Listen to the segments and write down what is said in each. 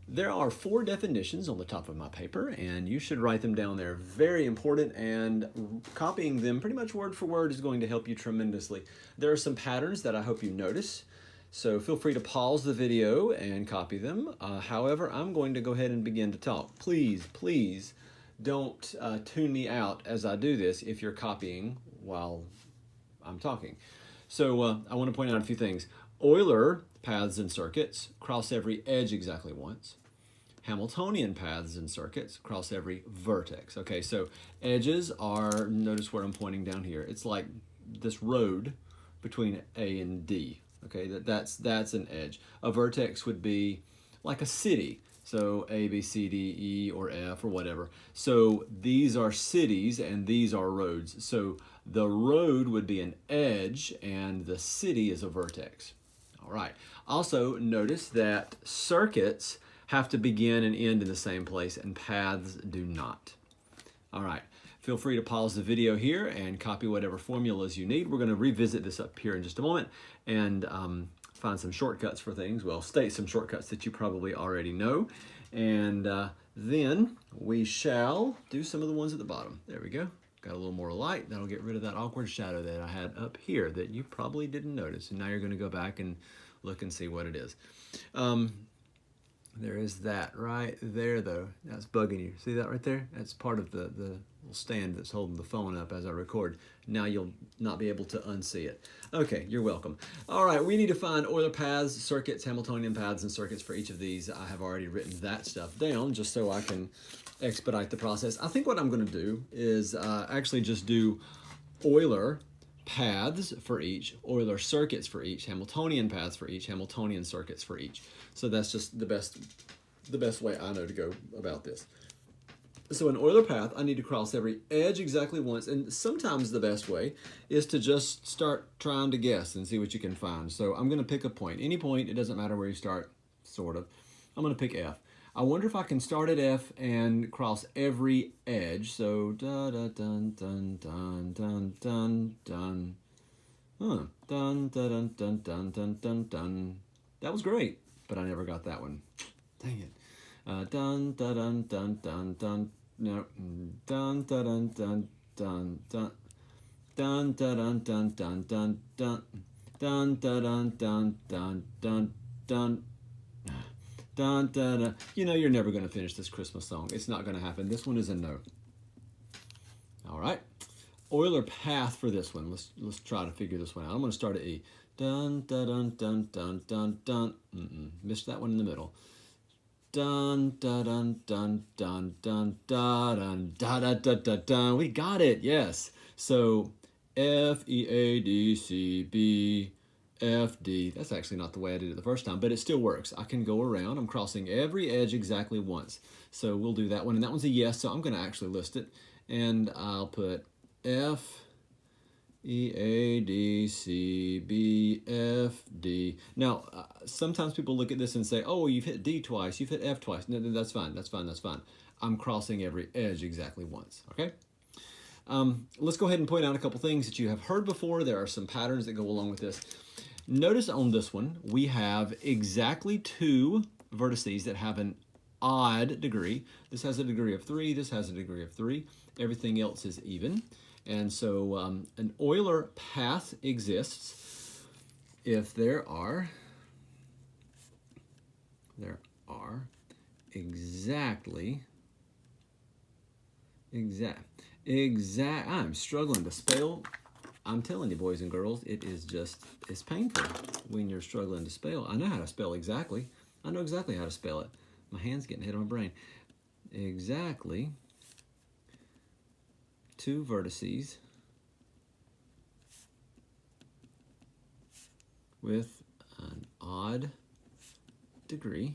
There are 4 definitions on the top of my paper, and you should write them down. They're very important, and copying them pretty much word for word is going to help you tremendously. There are some patterns that I hope you notice, so feel free to pause the video and copy them. However, I'm going to go ahead and begin to talk. Please don't tune me out as I do this if you're copying while I'm talking. So I want to point out a few things. Euler paths and circuits cross every edge exactly once. Hamiltonian paths and circuits cross every vertex. Okay, so edges are, notice where I'm pointing down here. It's like this road between A and D. Okay, that's an edge. A vertex would be like a city. So A, B, C, D, E, or F, or whatever. So these are cities and these are roads. So the road would be an edge and the city is a vertex. All right. Also, notice that circuits have to begin and end in the same place and paths do not. All right. Feel free to pause the video here and copy whatever formulas you need. We're going to revisit this up here in just a moment and find some shortcuts for things. Well, state some shortcuts that you probably already know. And then we shall do some of the ones at the bottom. There we go. Got a little more light. That'll get rid of that awkward shadow that I had up here that you probably didn't notice. And now you're going to go back and look and see what it is. There is that right there, though. That's bugging you. See that right there? That's part of the little stand that's holding the phone up as I record. Now you'll not be able to unsee it. Okay, you're welcome. All right, we need to find Euler paths, circuits, Hamiltonian paths, and circuits for each of these. I have already written that stuff down just so I can expedite the process. I think what I'm going to do is actually just do Euler paths for each, Euler circuits for each, Hamiltonian paths for each, Hamiltonian circuits for each. So that's just the best way I know to go about this. So in Euler path, I need to cross every edge exactly once, and sometimes the best way is to just start trying to guess and see what you can find. So I'm going to pick a point. Any point, it doesn't matter where you start, sort of. I'm going to pick F. I wonder if I can start at F and cross every edge. So da da dun dun dun dun dun dun. Dun dun dun dun dun dun dun dun. That was great, but I never got that one. Dang it. Dun dun dun dun dun dun. No. Dun dun dun dun dun dun. Dun dun dun dun dun dun. Dun dun dun dun dun dun. Dun, dun, dun. You know you're never going to finish this Christmas song. It's not going to happen. This one is a no. All right. Euler path for this one. Let's try to figure this one out. I'm going to start at E. Dun, dun, dun, dun, dun, dun, dun. Missed that one in the middle. Dun, dun, dun, dun, dun, dun, dun, dun, dun, dun, dun, dun. We got it. Yes. So F, E, A, D, C, B, F, D. That's actually not the way I did it the first time, but it still works. I can go around. I'm crossing every edge exactly once. So we'll do that one. And that one's a yes, so I'm going to actually list it. And I'll put F, E, A, D, C, B, F, D. Now, sometimes people look at this and say, oh, you've hit D twice, you've hit F twice. No, that's fine, that's fine, that's fine. I'm crossing every edge exactly once, okay? Let's go ahead and point out a couple things that you have heard before. There are some patterns that go along with this. Notice on this one, we have exactly 2 vertices that have an odd degree. This has a degree of 3, this has a degree of 3. Everything else is even. And so an Euler path exists if there are I'm struggling to spell. I'm telling you, boys and girls, it's painful when you're struggling to spell. I know how to spell exactly. I know exactly how to spell it. My hand's getting hit on my brain. Exactly 2 vertices with an odd degree.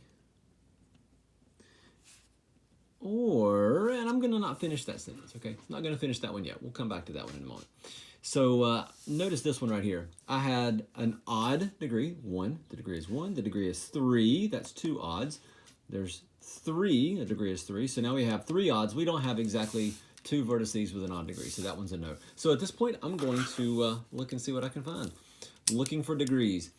Or, and I'm going to not finish that sentence, okay? I'm not going to finish that one yet. We'll come back to that one in a moment. So notice this one right here. I had an odd degree, 1. The degree is 1. The degree is 3. That's 2 odds. There's 3. The degree is 3. So now we have 3 odds. We don't have exactly 2 vertices with an odd degree, so that one's a no. So at this point, I'm going to look and see what I can find. Looking for degrees,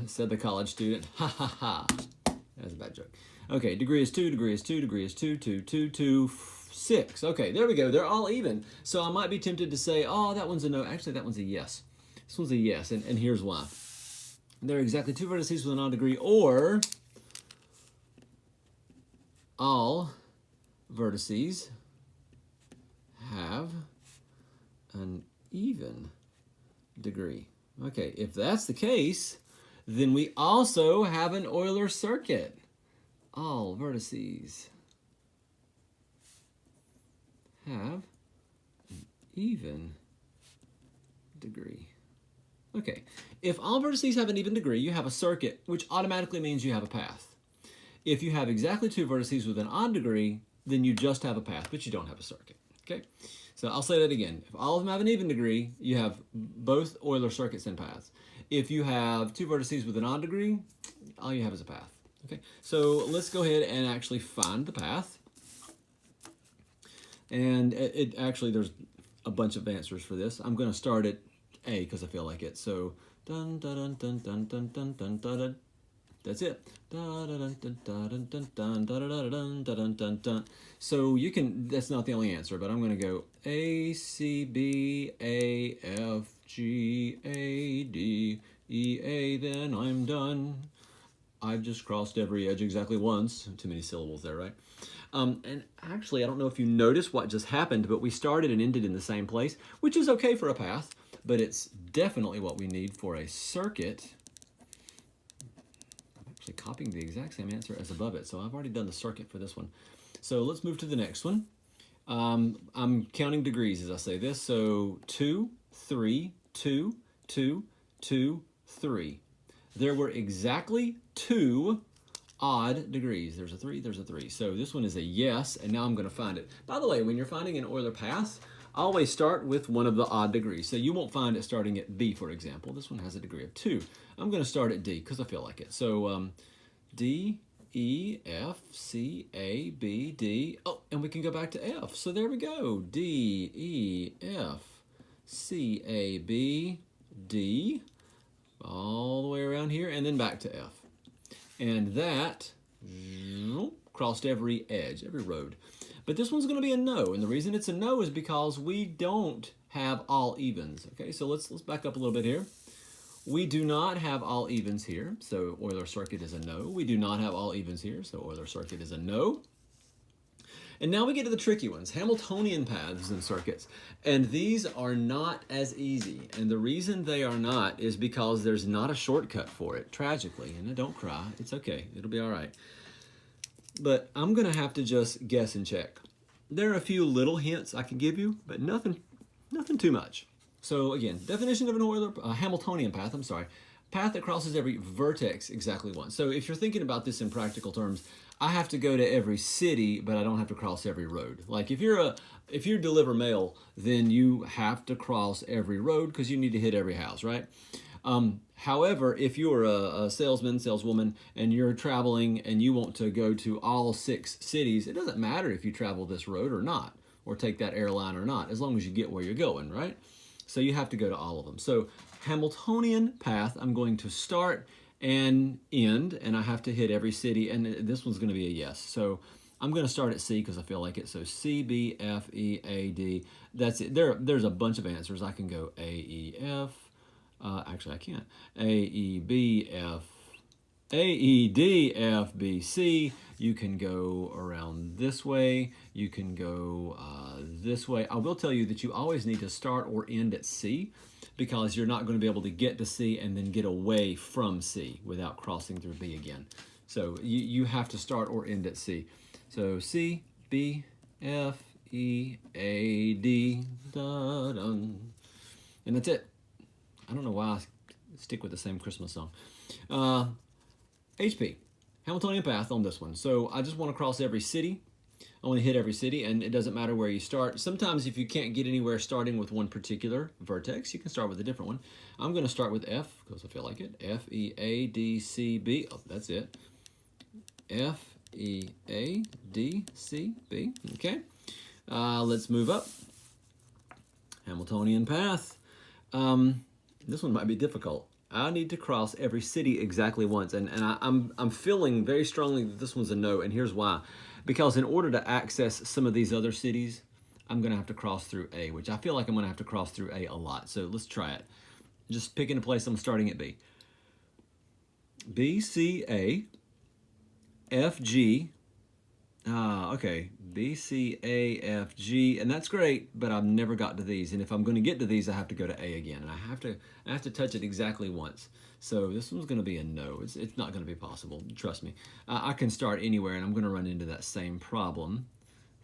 said the college student. Ha ha ha. That was a bad joke. Okay, degree is 2, degree is 2, degree is 2, 2, 2, 2, 6. Okay, there we go. They're all even. So I might be tempted to say, oh, that one's a no. Actually, that one's a yes. This one's a yes, and here's why. There are exactly 2 vertices with an odd degree, or all vertices have an even degree. Okay, if that's the case, then we also have an Euler circuit. All vertices have an even degree. Okay, if all vertices have an even degree, you have a circuit, which automatically means you have a path. If you have exactly 2 vertices with an odd degree, then you just have a path, but you don't have a circuit. Okay, so I'll say that again. If all of them have an even degree, you have both Euler circuits and paths. If you have 2 vertices with an odd degree, all you have is a path. Okay, so let's go ahead and actually find the path. And it actually, there's a bunch of answers for this. I'm going to start at A because I feel like it. So, dun dun dun dun dun dun dun dun dun. That's it. So you can, that's not the only answer, but I'm going to go A, C, B, A, F, G, A, D, E, A, then I'm done. I've just crossed every edge exactly once. Too many syllables there, right? And actually, I don't know if you noticed what just happened, but we started and ended in the same place, which is okay for a path, but it's definitely what we need for a circuit. Actually copying the exact same answer as above it. So I've already done the circuit for this one. So let's move to the next one. I'm counting degrees as I say this. So 2, 3, 2, 2, 2, 3. There were exactly 2 odd degrees. There's a 3, there's a 3. So this one is a yes, and now I'm going to find it. By the way, when you're finding an Euler path, always start with one of the odd degrees. So you won't find it starting at B, for example. This one has a degree of 2. I'm going to start at D because I feel like it. So D, E, F, C, A, B, D. Oh, and we can go back to F. So there we go. D, E, F, C, A, B, D. All the way around here and then back to F. And that crossed every edge, every road. But this one's going to be a no, and the reason it's a no is because we don't have all evens. Okay, so let's back up a little bit here. We do not have all evens here, so Euler circuit is a no. We do not have all evens here, so Euler circuit is a no. And now we get to the tricky ones, Hamiltonian paths and circuits. And these are not as easy. And the reason they are not is because there's not a shortcut for it, tragically. And don't cry, it's okay, it'll be all right. But I'm going to have to just guess and check. There are a few little hints I can give you, but nothing too much. So again, definition of an Euler, Hamiltonian path, path that crosses every vertex exactly once. So if you're thinking about this in practical terms, I have to go to every city, but I don't have to cross every road. Like if you deliver mail, then you have to cross every road because you need to hit every house, right? However, if you're a salesman, saleswoman, and you're traveling and you want to go to all 6 cities, it doesn't matter if you travel this road or not, or take that airline or not, as long as you get where you're going, right? So you have to go to all of them. So Hamiltonian path, I'm going to start and end, and I have to hit every city, and this one's going to be a yes. So I'm going to start at C because I feel like it. So C, B, F, E, A, D. That's it. There's a bunch of answers. I can go A, E, F. Actually, I can't. A, E, B, F. A, E, D, F, B, C. You can go around this way. You can go this way. I will tell you that you always need to start or end at C because you're not going to be able to get to C and then get away from C without crossing through B again. So you have to start or end at C. So C, B, F, E, A, D, da, dun. And that's it. I don't know why I stick with the same Christmas song. HP, Hamiltonian path on this one. So I just want to cross every city. I want to hit every city, and it doesn't matter where you start. Sometimes if you can't get anywhere starting with one particular vertex, you can start with a different one. I'm going to start with F, because I feel like it. F, E, A, D, C, B. Oh, that's it. F, E, A, D, C, B. Okay. Let's move up. Hamiltonian path. This one might be difficult. I need to cross every city exactly once. And I'm feeling very strongly that this one's a no, and here's why. Because in order to access some of these other cities, I'm going to have to cross through A, which I feel like I'm going to have to cross through A lot. So let's try it. Just picking a place, I'm starting at B. B, C, A, F, G. Okay, B, C, A, F, G, and that's great, but I've never got to these. And if I'm going to get to these, I have to go to A again, and I have to touch it exactly once. So this one's going to be a no. It's not going to be possible. Trust me. I can start anywhere, and I'm going to run into that same problem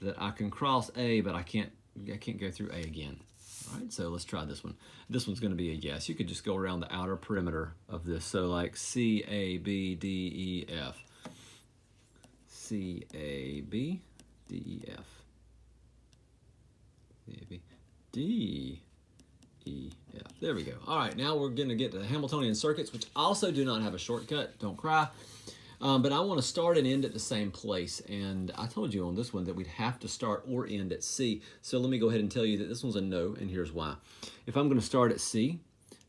that I can cross A, but I can't go through A again. All right, so let's try this one. This one's going to be a yes. You could just go around the outer perimeter of this. So like C, A, B, D, E, F. C, A, B, D, E, F. C, A, B, D, E, F. There we go. All right, now we're going to get to the Hamiltonian circuits, which also do not have a shortcut. Don't cry. But I want to start and end at the same place. And I told you on this one that we'd have to start or end at C. So let me go ahead and tell you that this one's a no, and here's why. If I'm going to start at C,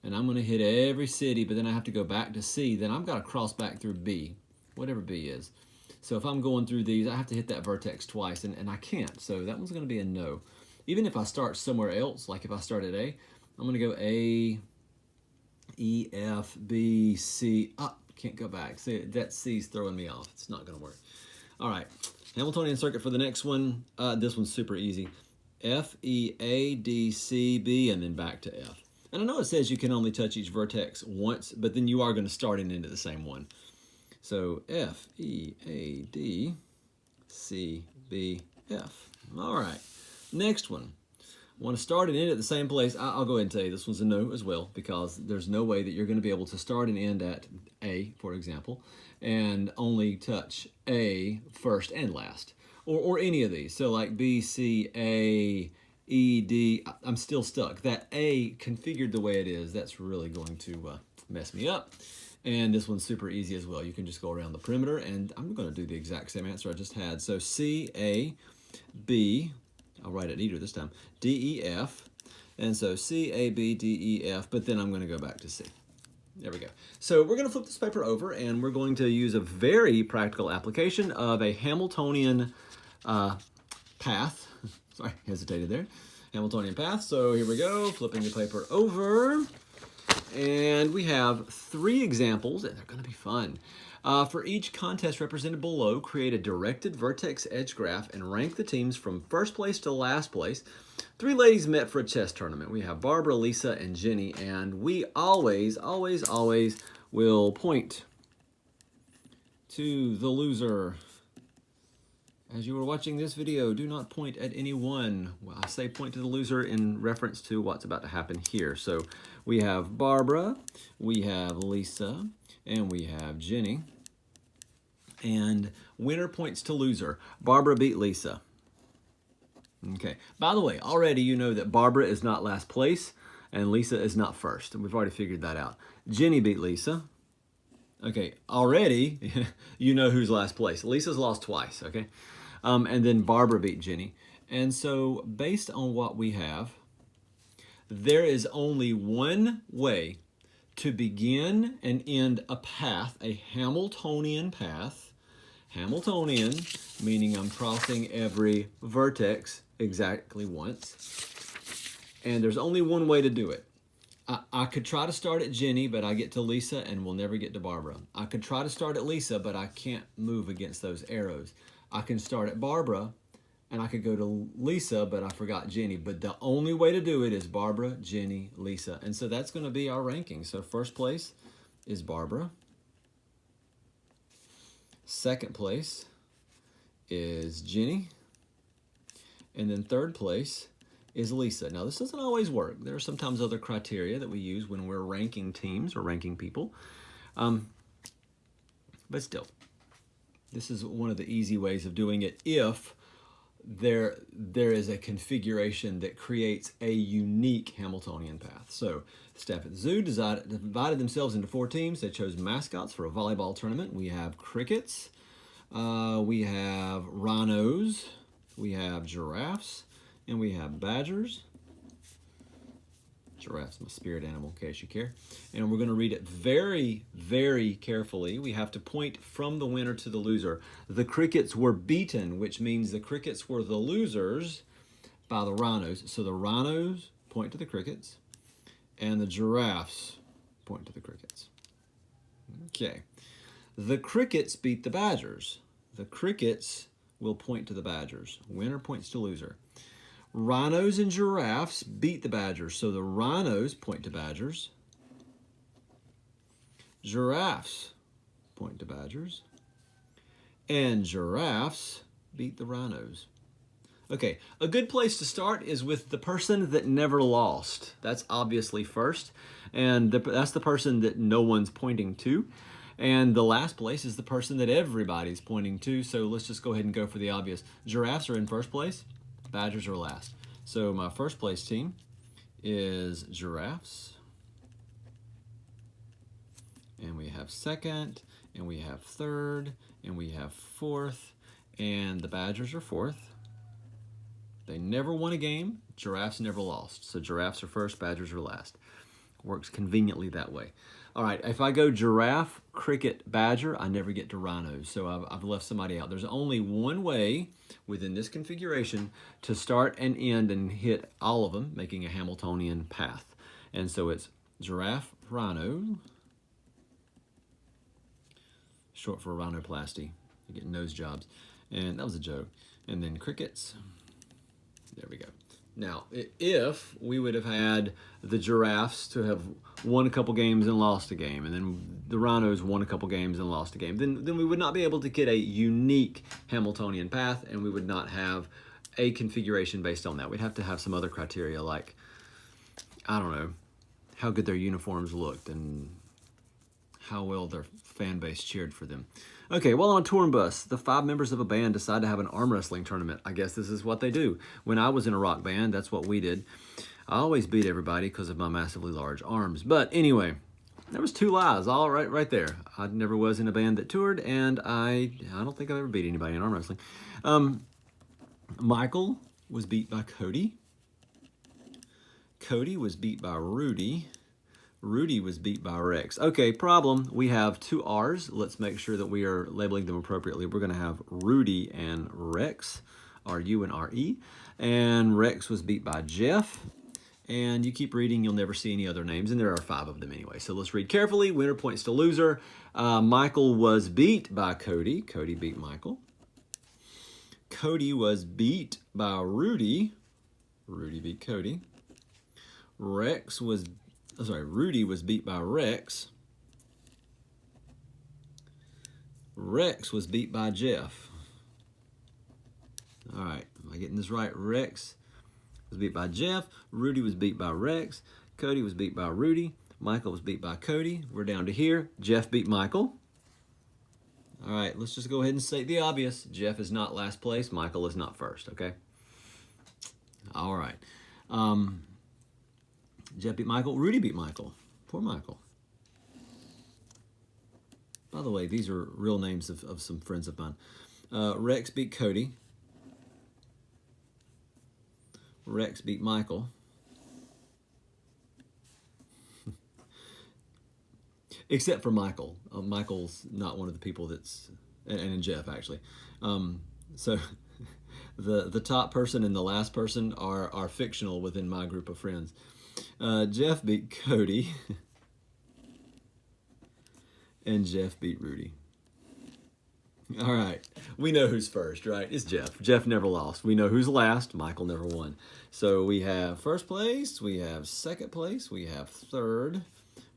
and I'm going to hit every city, but then I have to go back to C, then I've got to cross back through B, whatever B is. So if I'm going through these, I have to hit that vertex twice, and I can't. So that one's going to be a no. Even if I start somewhere else, like if I start at A, I'm going to go A, E, F, B, C, up. Can't go back. See, that C's throwing me off. It's not going to work. All right. Hamiltonian circuit for the next one. This one's super easy. F, E, A, D, C, B, and then back to F. And I know it says you can only touch each vertex once, but then you are going to start and end at the same one. So F, E, A, D, C, B, F. All right. Next one. Want to start and end at the same place. I'll go ahead and tell you this one's a no as well, because there's no way that you're going to be able to start and end at A, for example, and only touch A first and last, or any of these. So like B, C, A, E, D, I'm still stuck. That A configured the way it is, that's really going to mess me up. And this one's super easy as well. You can just go around the perimeter, and I'm going to do the exact same answer I just had. So C, A, B, I'll write it neater this time, D, E, F. And so C, A, B, D, E, F, but then I'm going to go back to C. There we go. So we're going to flip this paper over, and we're going to use a very practical application of a Hamiltonian path. Sorry, hesitated there. Hamiltonian path. So here we go, flipping the paper over. And we have 3 examples, and they're going to be fun. For each contest represented below, create a directed vertex edge graph and rank the teams from first place to last place. 3 ladies met for a chess tournament. We have Barbara, Lisa, and Jenny, and we always will point to the loser. As you are watching this video, do not point at anyone. Well, I say point to the loser in reference to what's about to happen here. So we have Barbara, we have Lisa, and we have Jenny. And winner points to loser. Barbara beat Lisa. Okay. By the way, already you know that Barbara is not last place and Lisa is not first. We've already figured that out. Jenny beat Lisa. Okay. Already you know who's last place. Lisa's lost twice. Okay. And then Barbara beat Jenny. And so based on what we have, there is only one way to begin and end a path, a Hamiltonian path. Hamiltonian, meaning I'm crossing every vertex exactly once. And there's only one way to do it. I could try to start at Jenny, but I get to Lisa and we'll never get to Barbara. I could try to start at Lisa, but I can't move against those arrows. I can start at Barbara, and I could go to Lisa, but I forgot Jenny. But the only way to do it is Barbara, Jenny, Lisa. And so that's going to be our ranking. So first place is Barbara. Second place is Jenny. And then third place is Lisa. Now, this doesn't always work. There are sometimes other criteria that we use when we're ranking teams or ranking people. But still, this is one of the easy ways of doing it if there is a configuration that creates a unique Hamiltonian path. So the staff at the zoo divided themselves into 4 teams. They chose mascots for a volleyball tournament. We have crickets, we have rhinos, we have giraffes, and we have badgers. Giraffe's my spirit animal, in case you care. And we're going to read it very, very carefully. We have to point from the winner to the loser. The crickets were beaten, which means the crickets were the losers by the rhinos. So the rhinos point to the crickets, and the giraffes point to the crickets. Okay. The crickets beat the badgers. The crickets will point to the badgers. Winner points to loser. Rhinos and giraffes beat the badgers, so the rhinos point to badgers. Giraffes point to badgers. And giraffes beat the rhinos. Okay, a good place to start is with the person that never lost. That's obviously first, and that's the person that no one's pointing to. And the last place is the person that everybody's pointing to, so let's just go ahead and go for the obvious. Giraffes are in first place. Badgers are last. So my first place team is giraffes. And we have second, and we have third, and we have fourth, and the badgers are fourth. They never won a game. Giraffes never lost. So giraffes are first, badgers are last. Works conveniently that way. All right, if I go giraffe, cricket, badger, I never get to rhinos, so I've left somebody out. There's only one way within this configuration to start and end and hit all of them, making a Hamiltonian path. And so it's giraffe, rhino, short for rhinoplasty. You get nose jobs. And that was a joke. And then crickets. There we go. Now, if we would have had the giraffes to have won a couple games and lost a game, and then the rhinos won a couple games and lost a game, then we would not be able to get a unique Hamiltonian path, and we would not have a configuration based on that. We'd have to have some other criteria like, I don't know, how good their uniforms looked and how well their fan base cheered for them. Okay, while on a touring bus, the 5 members of a band decide to have an arm wrestling tournament. I guess this is what they do. When I was in a rock band, that's what we did. I always beat everybody because of my massively large arms. But anyway, there was 2 lies all right there. I never was in a band that toured, and I don't think I've ever beat anybody in arm wrestling. Michael was beat by Cody. Cody was beat by Rudy. Rudy was beat by Rex. Okay, problem. We have 2 R's. Let's make sure that we are labeling them appropriately. We're going to have Rudy and Rex, R-U and R-E. And Rex was beat by Jeff. And you keep reading, you'll never see any other names. And there are 5 of them anyway. So let's read carefully. Winner points to loser. Michael was beat by Cody. Cody beat Michael. Cody was beat by Rudy. Rudy beat Cody. Rudy was beat by Rex. Rex was beat by Jeff. All right, am I getting this right? Rex was beat by Jeff. Rudy was beat by Rex. Cody was beat by Rudy. Michael was beat by Cody. We're down to here. Jeff beat Michael. All right, let's just go ahead and state the obvious. Jeff is not last place. Michael is not first, okay? All right. Jeff beat Michael. Rudy beat Michael. Poor Michael. By the way, these are real names of some friends of mine. Rex beat Cody. Rex beat Michael. Except for Michael. Michael's not one of the people that's... And Jeff, actually. So the top person and the last person are fictional within my group of friends. Jeff beat Cody. And Jeff beat Rudy. All right. We know who's first, right? It's Jeff. Jeff never lost. We know who's last. Michael never won. So we have first place, we have second place, we have third,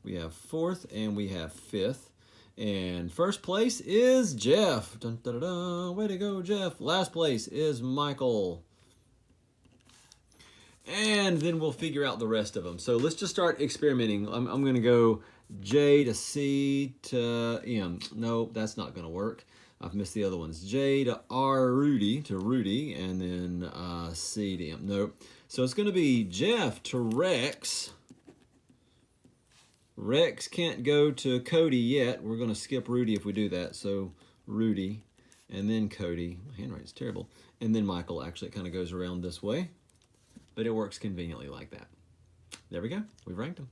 we have fourth, and we have fifth. And first place is Jeff. Dun, dun, dun, dun. Way to go, Jeff. Last place is Michael. And then we'll figure out the rest of them. So let's just start experimenting. I'm going to go J to C to M. Nope, that's not going to work. I've missed the other ones. J to R, Rudy, and then C to M. Nope. So it's going to be Jeff to Rex. Rex can't go to Cody yet. We're going to skip Rudy if we do that. So Rudy, and then Cody. My handwriting's terrible. And then Michael. Actually, it kind of goes around this way. But it works conveniently like that. There we go. We've ranked them.